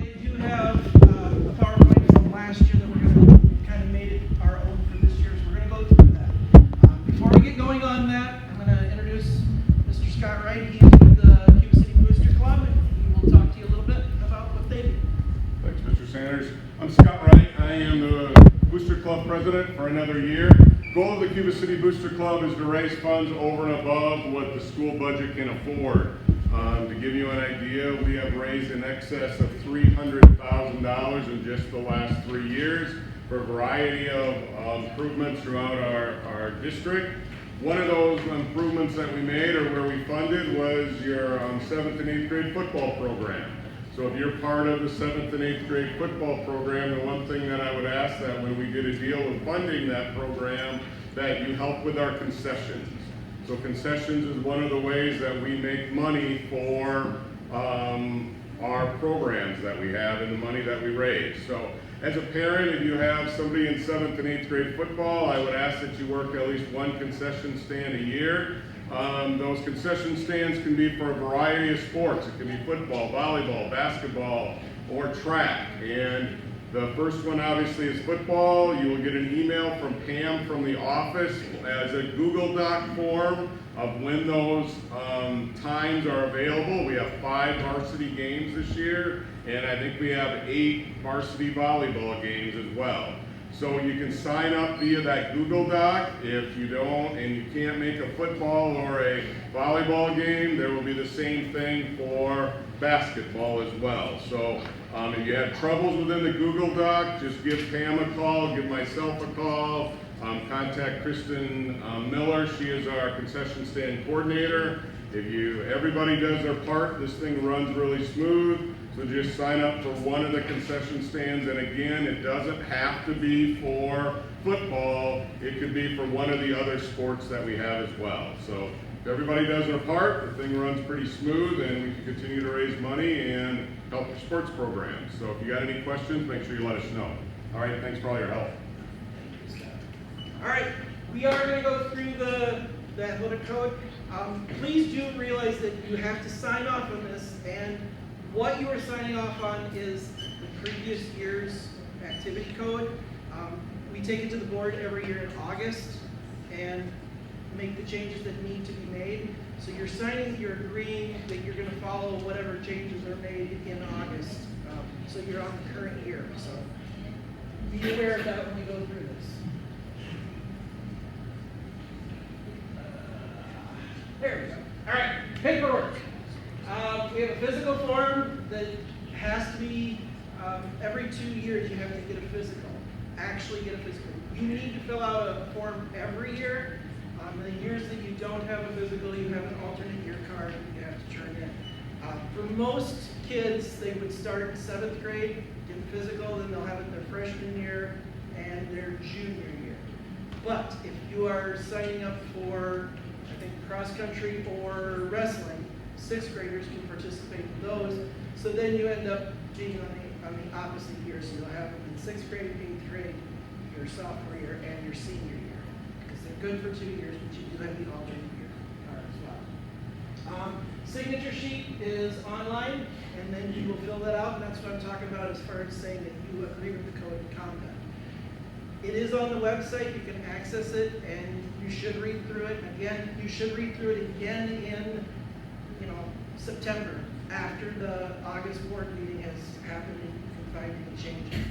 I do have a PowerPoint from last year that we're going to kind of made it our own for this year, so we're going to go through that. Before we get going on that, I'm going to introduce Mr. Scott Wright. He's with the Cuba City Booster Club, and he will talk to you a little bit about what they do. Thanks, Mr. Sanders. I'm Scott Wright. I am the Booster Club president for another year. The goal of the Cuba City Booster Club is to raise funds over and above what the school budget can afford. To give you an idea, we have raised in excess of $300,000 in just the last 3 years for a variety of improvements throughout our district. One of those improvements that we made, or where we funded, was your 7th and 8th grade football program. So if you're part of the 7th and 8th grade football program, the one thing that I would ask that when we did a deal with funding that program, that you help with our concessions. So concessions is one of the ways that we make money for our programs that we have and the money that we raise. So as a parent, if you have somebody in 7th and 8th grade football, I would ask that you work at least one concession stand a year. Those concession stands can be for a variety of sports. It can be football, volleyball, basketball, or track. And the first one obviously is football. You will get an email from Pam from the office as a Google Doc form of when those times are available. We have 5 varsity games this year, and I think we have 8 varsity volleyball games as well. So you can sign up via that Google Doc. If you don't and you can't make a football or a volleyball game, there will be the same thing for basketball as well. So if you have troubles within the Google Doc, just give Pam a call, give myself a call, contact Kristen Miller. She is our concession stand coordinator. Everybody does their part, this thing runs really smooth. So just sign up for one of the concession stands, and again, it doesn't have to be for football. It could be for one of the other sports that we have as well. So if everybody does their part, the thing runs pretty smooth, and we can continue to raise money and help your sports programs. So if you got any questions, make sure you let us know. All right, thanks for all your help. All right, we are going to go through the athletic code. Please do realize that you have to sign off on this, and what you are signing off on is the previous year's activity code. We take it to the board every year in August and make the changes that need to be made. So you're signing, you're agreeing that you're going to follow whatever changes are made in August. So you're on the current year. So be aware of that when we go through this. There we go. All right, paperwork. We have a physical form that has to be, every 2 years you have to get a physical, actually get a physical. You need to fill out a form every year. The years that you don't have a physical, you have an alternate year card that you have to turn in. For most kids, they would start in 7th grade, get a physical, then they'll have it their freshman year and their junior year. But if you are signing up for, I think, cross country or wrestling, 6th graders can participate in those. So then you end up being on the opposite year. So you'll have them in 6th grade, 8th grade, your sophomore year, and your senior year. Because they're good for 2 years, but you do have the alternate year card as well. Signature sheet is online, and then you will fill that out, and that's what I'm talking about as far as saying that you agree with the code of conduct. It is on the website. You can access it, and you should read through it. Again, you should read through it again in September, after the August board meeting has happened and you can find any changes.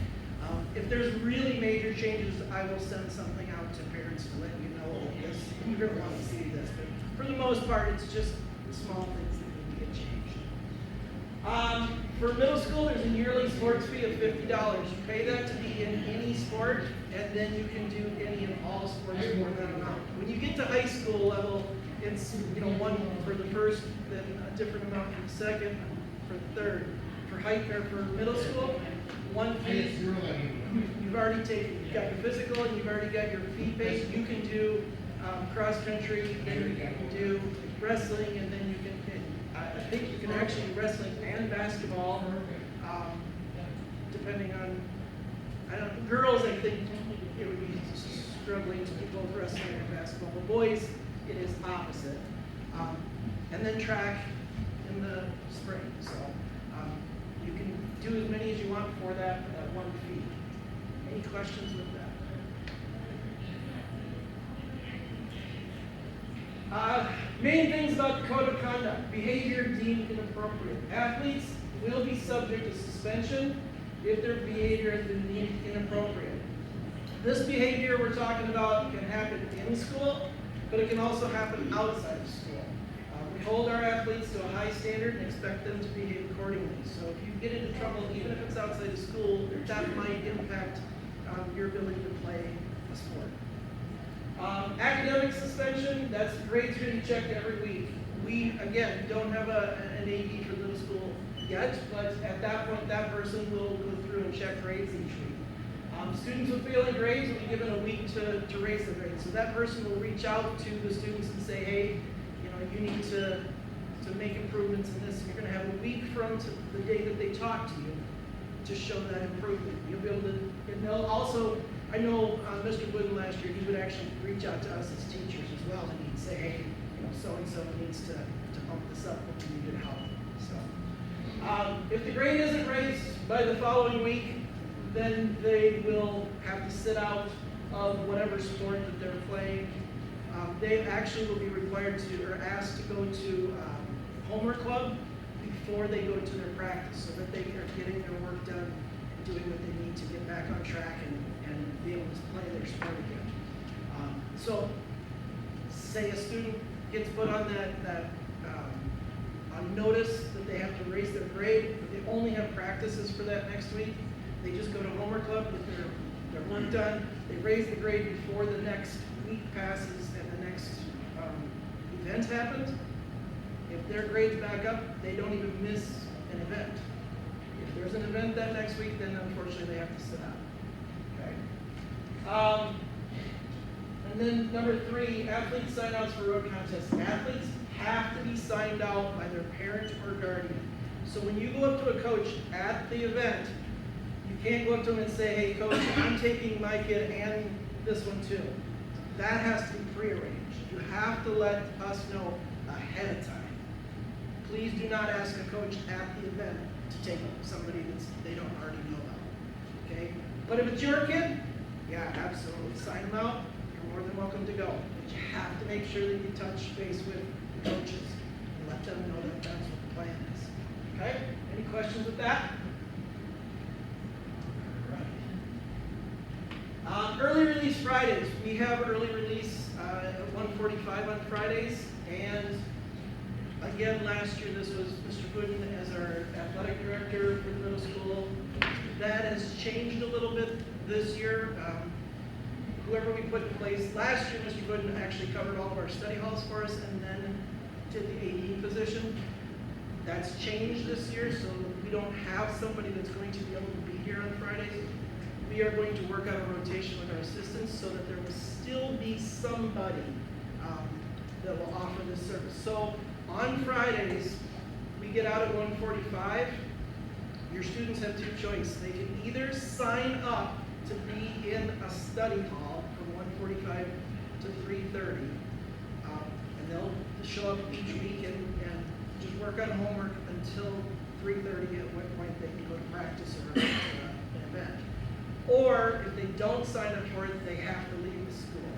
If there's really major changes, I will send something out to parents to let you know this. You're going to want to see this, but for the most part, it's just the small things that need to get changed. For middle school, there's a yearly sports fee of $50. You pay that to be in any sport, and then you can do any and all sports for that amount. When you get to high school level, it's one for the first, then a different amount for the second, for the third. For middle school, one fee. You've already taken. You've got your physical, and you've already got your fee paid. You can do cross country, then you can do wrestling, and then you can. I think you can actually do wrestling and basketball, depending on. Girls, I think it would be struggling to do both wrestling and basketball. But boys, it is opposite. And then track in the spring. So you can do as many for that one fee. Any questions with that? Main things about the code of conduct: behavior deemed inappropriate. Athletes will be subject to suspension if their behavior has been deemed inappropriate. This behavior we're talking about can happen in school, but it can also happen outside of school. We hold our athletes to a high standard and expect them to behave accordingly. So if you get into trouble, even if it's outside of school, that might impact your ability to play a sport. Academic suspension, that's grades going to be checked every week. We, again, don't have an AD for middle school yet, but at that point, that person will go through and check grades each week. Students with failing grades will be given a week to raise their grades. So that person will reach out to the students and say, hey, you need to make improvements in this. You're going to have a week from the day that they talk to you to show that improvement. You'll be able to, and they'll also, I know Mr. Wooden last year, he would actually reach out to us as teachers as well, and he'd say, hey, so-and-so needs to bump this up, but we need help. So, if the grade isn't raised by the following week, then they will have to sit out of whatever sport that they're playing. They actually will be required to, or asked to go to homework club before they go to their practice, so that they are getting their work done and doing what they need to get back on track and be able to play their sport again. So, say a student gets put on on notice that they have to raise their grade, but they only have practices for that next week. They just go to homework club, get their work done, they raise the grade before the next week passes and the next event happens. If their grade's back up, they don't even miss an event. If there's an event that next week, then unfortunately they have to sit out. Okay. And then number 3, athlete sign-outs for road contests. Athletes have to be signed out by their parent or guardian. So when you go up to a coach at the event, you can't go up to him and say, hey coach, I'm taking my kid and this one too. That has to be prearranged. You have to let us know ahead of time. Please do not ask a coach at the event to take somebody that they don't already know about. Okay? But if it's your kid, yeah, absolutely. Sign them out. You're more than welcome to go. But you have to make sure that you touch base with the coaches and let them know that that's what the plan is. Okay? Any questions with that? Early release Fridays. We have early release at 1:45 on Fridays, and again, last year this was Mr. Gooden as our athletic director for the middle school. That has changed a little bit this year. Whoever we put in place, last year Mr. Gooden actually covered all of our study halls for us and then did the AD position. That's changed this year, so we don't have somebody that's going to be able to be here on Fridays. We are going to work out a rotation with our assistants so that there will still be somebody that will offer this service. So on Fridays, we get out at 1:45. Your students have 2 choices. They can either sign up to be in a study hall from 1:45 to 3:30, and they'll show up each week and just work on homework until 3:30, at what point they can go to practice or an event. Or if they don't sign up for it, they have to leave the school.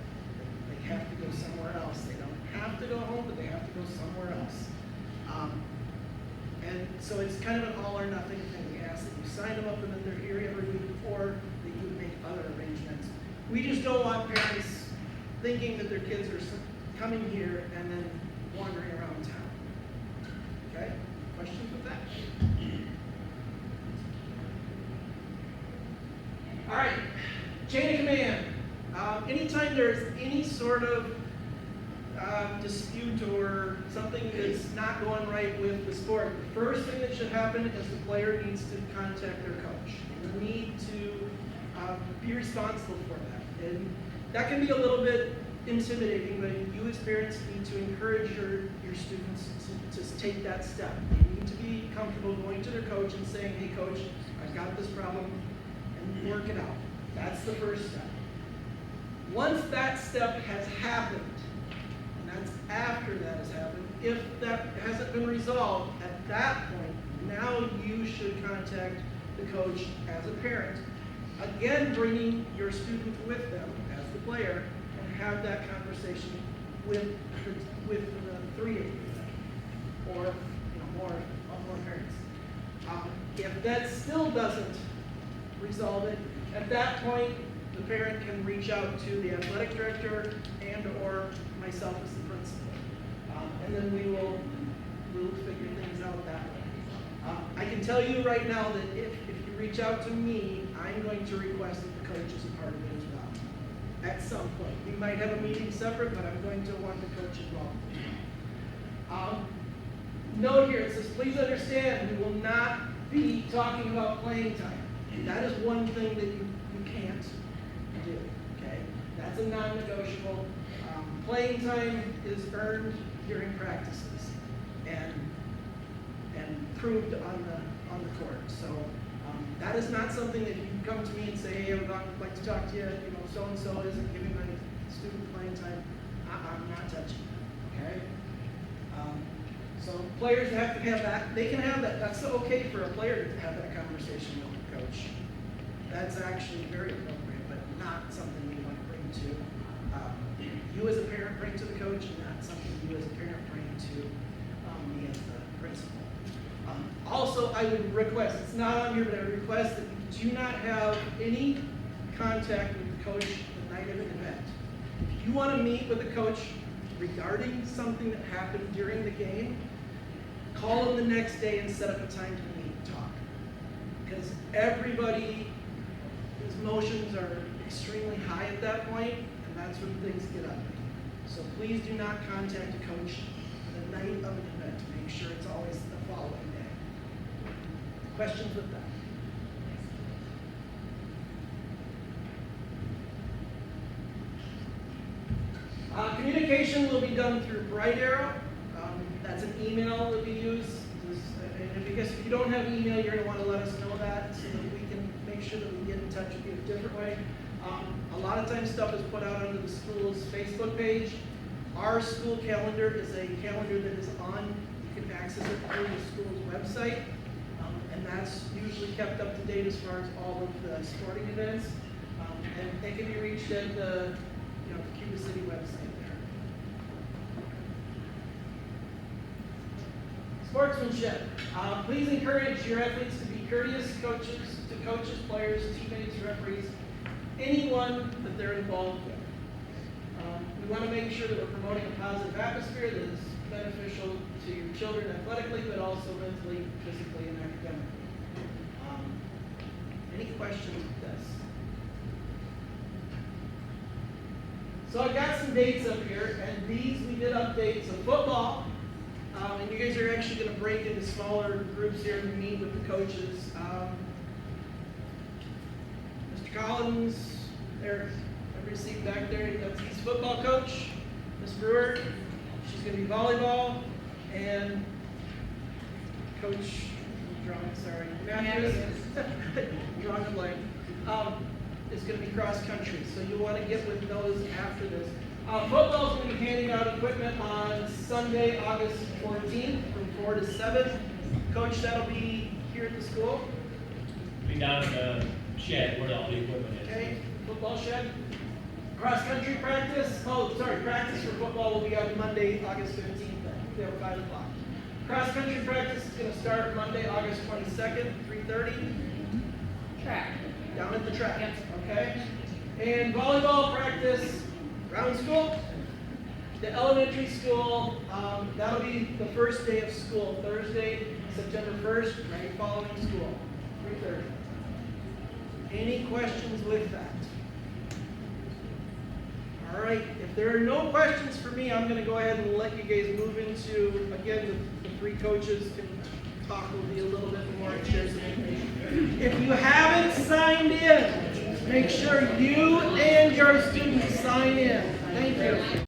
They have to go somewhere else. They don't have to go home, but they have to go somewhere else. And so it's kind of an all or nothing thing. We ask that you sign them up and that they're here every week, or that you make other arrangements. We just don't want parents thinking that their kids are coming here and then wandering around town. Okay? Questions with that? All right, chain of command. Anytime there's any sort of dispute or something that's not going right with the sport, the first thing that should happen is the player needs to contact their coach. They need to be responsible for that. And that can be a little bit intimidating, but you as parents need to encourage your students to take that step. They need to be comfortable going to their coach and saying, hey coach, I've got this problem, and work it out. That's the first step. Once that step has happened, and that's after that has happened, if that hasn't been resolved, at that point, now you should contact the coach as a parent. Again, bringing your student with them as the player and have that conversation with the three of you, or more parents. If that still doesn't resolve it, at that point, the parent can reach out to the athletic director and or myself as the principal. And then we'll figure things out that way. I can tell you right now that if you reach out to me, I'm going to request that the coach is a part of it as well. At some point. We might have a meeting separate, but I'm going to want the coach involved. Note here, it says, please understand, we will not be talking about playing time. That is one thing that you can't do, okay? That's a non-negotiable. Playing time is earned during practices and proved on the court. So that is not something that you can come to me and say, hey, I would like to talk to you, so-and-so isn't giving my student playing time. I'm not touching it, okay? So players have to have that. They can have that. That's okay for a player to have that conversation with the coach. That's actually very appropriate, but not something you want to bring to you as a parent bring to the coach, and not something you as a parent bring to me as the principal. Also, I would request, it's not on here, but I would request that you do not have any contact with the coach the night of an event. If you want to meet with the coach regarding something that happened during the game, call him the next day and set up a time to meet and talk. Because everybody's emotions are extremely high at that point, and that's when things get ugly. So please do not contact a coach the night of an event. Make sure it's always the following day. Questions with that? Communication will be done through Bright Arrow. That's an email that we use. And because if you don't have email, you're going to want to let us know that so that we can make sure that we get in touch with you a different way. A lot of times stuff is put out onto the school's Facebook page. Our school calendar is a calendar that is on, you can access it through the school's website. And that's usually kept up to date as far as all of the sporting events. And they can be reached at the Cuba City website there. Sportsmanship. Please encourage your athletes to be courteous to coaches, players, teammates, referees, anyone that they're involved with. We want to make sure that we're promoting a positive atmosphere that is beneficial to your children athletically, but also mentally, physically, and academically. Any questions with this? So I've got some dates up here, and these we did update. So football, and you guys are actually going to break into smaller groups here and meet with the coaches. Mr. Collins, there, every seat back there, he's football coach. Miss Brewer, she's going to be volleyball, and Coach, Matthews, drawing a blank, is going to be cross country. So you'll want to get with those after this. Football is going to be handing out equipment on Sunday, August 14th from 4 to 7. Coach, that'll be here at the school? Be down in the shed where all the equipment is. Okay, football shed. Cross country practice, practice for football will be on Monday, August 15th then, at 5 o'clock. Cross country practice is going to start Monday, August 22nd, 3:30. Track. Down at the track, Yep. okay? And volleyball practice, round school. The elementary school, that'll be the first day of school, Thursday, September 1st, right following school, 3:30. Any questions with that? All right, if there are no questions for me, I'm going to go ahead and let you guys move into, again, the three coaches can talk with you a little bit more and share some information. If you haven't signed in, make sure you and your students sign in. Thank you.